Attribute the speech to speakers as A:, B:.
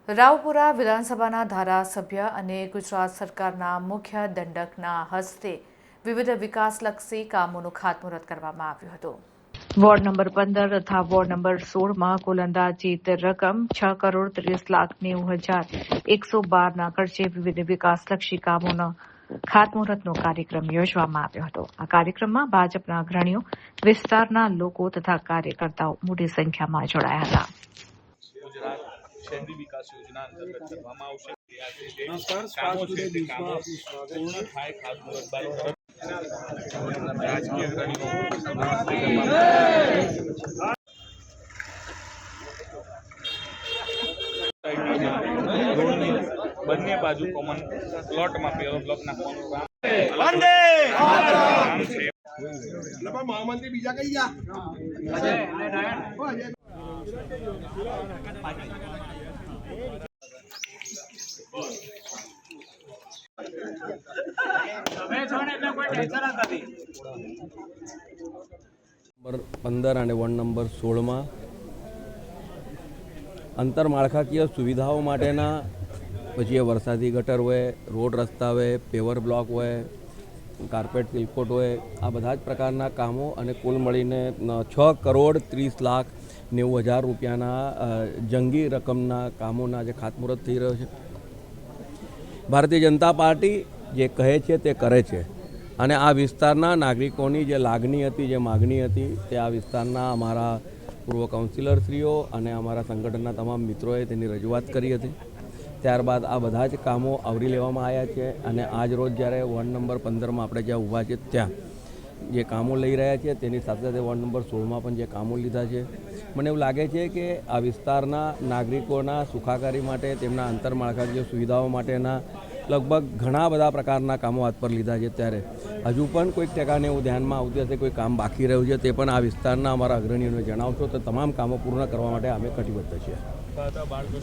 A: રાવપુરા વિધાનસભાના ધારાસભ્ય અને ગુજરાત સરકારના મુખ્ય દંડકના હસ્તે વિવિધ વિકાસલક્ષી કામોનું ખાતમુહૂર્ત કરવામાં આવ્યું હતું. વોર્ડ નંબર 15 તથા વોર્ડ નંબર 16માં કુલ અંદાજિત રકમ 6,30,90,112ના ખર્ચે વિવિધ વિકાસલક્ષી કામોના ખાતમુહૂર્તનો કાર્યક્રમ યોજવામાં આવ્યો હતો. આ કાર્યક્રમમાં ભાજપના અગ્રણીઓ, વિસ્તારના લોકો તથા કાર્યકર્તાઓ મોટી સંખ્યામાં જોડાયા હતા.
B: शहरी विकास योजना अंतर्गत કરવામાં આવશે. કામો છે તે કામો પૂર્ણ થાય ખાતમુહૂર્ત બાદ રાજકીય અગ્રણીઓ બંને બાજુ કોમન પ્લોટમાં પેલો બ્લોક નાખવાનું કામ છે.
C: મહામંત્રી બીજા કઈ ગયા
D: નંબર 15 અને વોર્ડ નંબર 16માં આંતરમાળખાકીય સુવિધાઓ માટેના પછી વરસાદી ગટર હોય, રોડ રસ્તા હોય, પેવર બ્લોક હોય, કાર્પેટ સિલકોટ હોય, આ બધા જ પ્રકારના કામો અને કુલ મળીને 6,30,90,000 રૂપિયાના જંગી રકમના કામોના જે ખાતમુહૂર્ત થઈ રહ્યો છે. ભારતીય જનતા પાર્ટી જે કહે છે તે કરે છે અને આ વિસ્તારના નાગરિકોની જે લાગણી હતી, જે માગણી હતી, તે આ વિસ્તારના અમારા પૂર્વ કાઉન્સિલરશ્રીઓ અને અમારા સંગઠનના તમામ મિત્રોએ તેની રજૂઆત કરી હતી. ત્યારબાદ આ બધા જ કામો આવરી લેવામાં આવ્યા છે અને આજ રોજ જ્યારે વોર્ડ નંબર 15માં આપણે જ્યાં ઊભા છે ત્યાં જે કામો લઈ રહ્યા છે તેની સાથે સાથે વોર્ડ નંબર 16માં પણ જે કામો લીધા છે. મને એવું લાગે છે કે આ વિસ્તારના નાગરિકોના સુખાકારી માટે, તેમના આંતરમાળખાકીય સુવિધાઓ માટેના લગભગ ઘણા બધા પ્રકારના કામો હાથ પર લીધા છે. ત્યારે હજુ પણ કોઈક ટકાને એવું ધ્યાનમાં આવતું હશે, કોઈ કામ બાકી રહ્યું છે, તે પણ આ વિસ્તારના અમારા અગ્રણીઓને જણાવશો તો તમામ કામો પૂર્ણ કરવા માટે અમે કટિબદ્ધ છીએ.